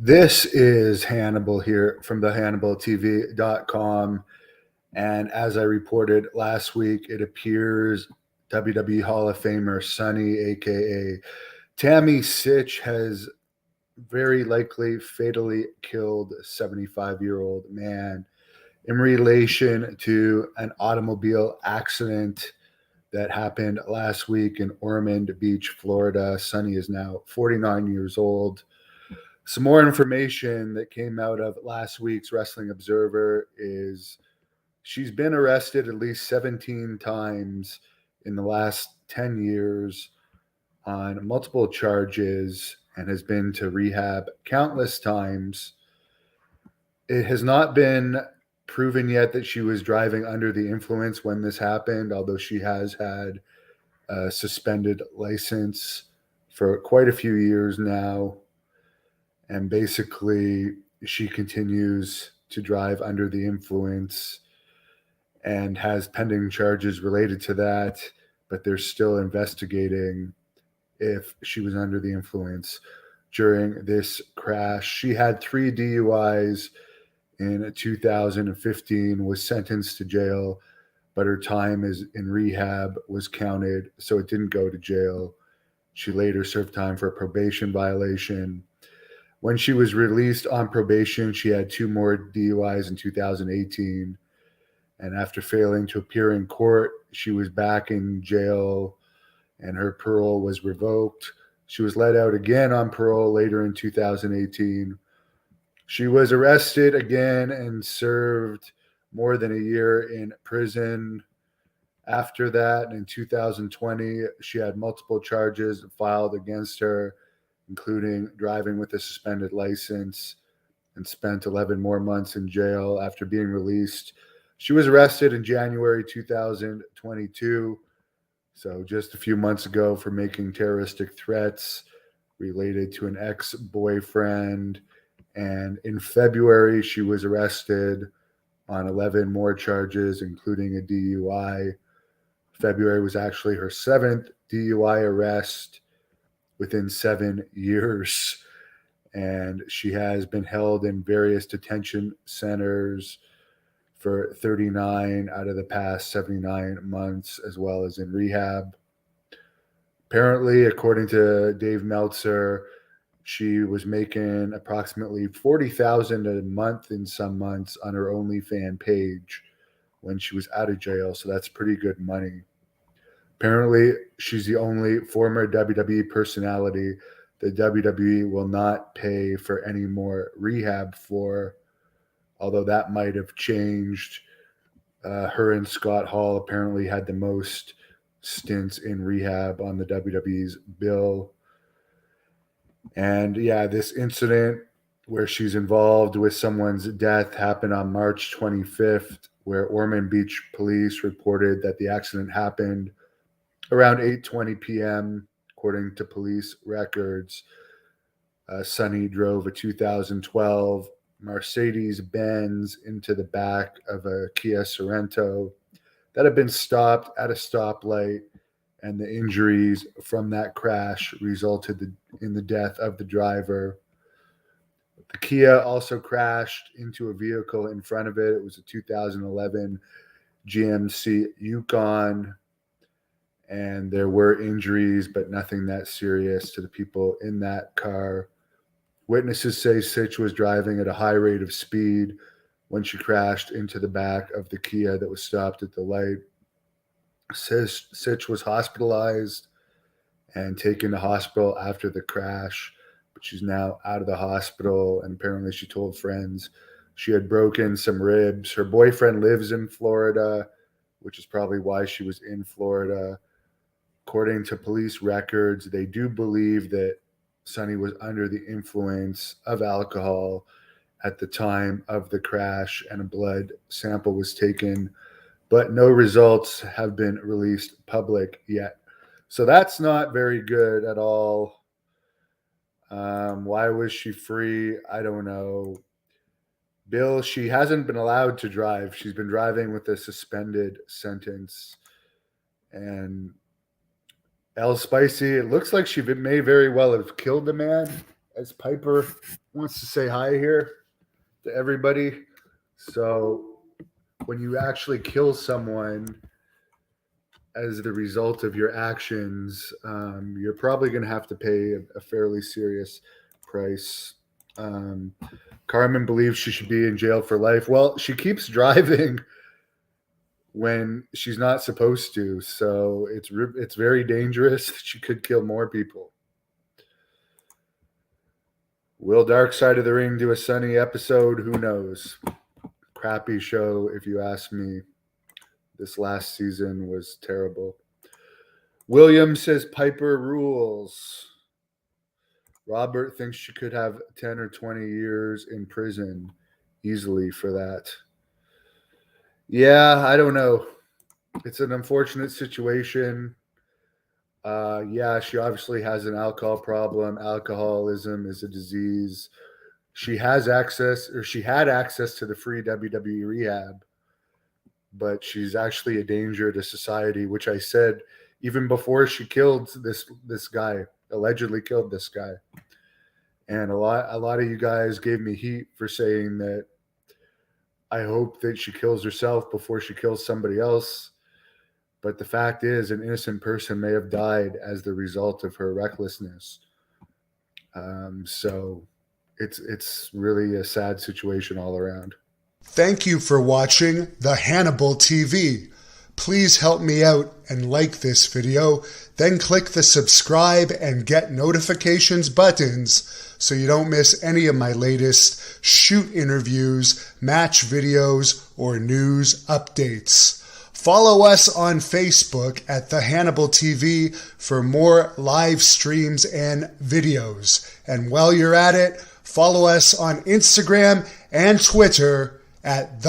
This is Hannibal here from the HannibalTV.com. And as I reported last week, it appears WWE Hall of Famer Sunny, aka Tammy Sitch, has very likely fatally killed a 75-year-old man in relation to an automobile accident that happened last week in Ormond Beach, Florida. Sunny is now 49 years old. Some more information that came out of last week's Wrestling Observer is she's been arrested at least 17 times in the last 10 years on multiple charges and has been to rehab countless times. It has not been proven yet that she was driving under the influence when this happened, although she has had a suspended license for quite a few years now. And basically, she continues to drive under the influence and has pending charges related to that, but they're still investigating if she was under the influence during this crash. She had 3 DUIs in 2015, was sentenced to jail, but her time in rehab was counted, so it didn't go to jail. She later served time for a probation violation. When she was released on probation, she had 2 more DUIs in 2018. And after failing to appear in court, she was back in jail and her parole was revoked. She was let out again on parole later in 2018. She was arrested again and served more than a year in prison. After that, in 2020, she had multiple charges filed against her, including driving with a suspended license, and spent 11 more months in jail after being released. She was arrested in January 2022, so just a few months ago, for making terroristic threats related to an ex-boyfriend. And in February, she was arrested on 11 more charges, including a DUI. February was actually her 7th DUI arrest within 7 years. And she has been held in various detention centers for 39 out of the past 79 months, as well as in rehab. Apparently, according to Dave Meltzer, she was making approximately $40,000 a month in some months on her OnlyFans page when she was out of jail, so that's pretty good money. Apparently, she's the only former WWE personality the WWE will not pay for any more rehab for, although that might have changed. Her and Scott Hall apparently had the most stints in rehab on the WWE's bill. And yeah, this incident where she's involved with someone's death happened on March 25th, where Ormond Beach police reported that the accident happened around 8:20 p.m. According to police records. Sunny drove a 2012 Mercedes-Benz into the back of a Kia Sorento that had been stopped at a stoplight, and the injuries from that crash resulted in the death of the driver. The Kia also crashed into a vehicle in front of it. It was a 2011 GMC Yukon, and there were injuries, but nothing that serious to the people in that car. Witnesses say Sitch was driving at a high rate of speed when she crashed into the back of the Kia that was stopped at the light. Sitch was hospitalized and taken to hospital after the crash, but she's now out of the hospital, and apparently she told friends she had broken some ribs. Her boyfriend lives in Florida, which is probably why she was in Florida. According to police records, they do believe that Sunny was under the influence of alcohol at the time of the crash, and a blood sample was taken, but no results have been released public yet. So that's not very good at all. Why was she free? I don't know. Bill, she hasn't been allowed to drive. She's been driving with a suspended sentence. And El Spicy, it looks like she may very well have killed the man, as Piper wants to say hi here to everybody. So when you actually kill someone as the result of your actions, you're probably going to have to pay a fairly serious price. Carmen believes she should be in jail for life. Well, she keeps driving when she's not supposed to, so it's very dangerous. She could kill more people. Will Dark Side of the Ring do a Sunny episode? Who knows? Crappy show, if you ask me. This last season was terrible. William says Piper rules. Robert thinks she could have 10 or 20 years in prison easily for that. Yeah, I don't know. It's an unfortunate situation. Yeah, she obviously has an alcohol problem. Alcoholism is a disease. She has access, or she had access to the free WWE rehab, but she's actually a danger to society, which I said even before she killed this guy, allegedly killed this guy. And a lot of you guys gave me heat for saying that I hope that she kills herself before she kills somebody else. But the fact is, an innocent person may have died as the result of her recklessness. So it's really a sad situation all around. Thank you for watching the Hannibal TV. Please help me out and like this video, then click the subscribe and get notifications buttons so you don't miss any of my latest shoot interviews, match videos, or news updates. Follow us on Facebook at the Hannibal TV for more live streams and videos. And while you're at it, follow us on Instagram and Twitter at the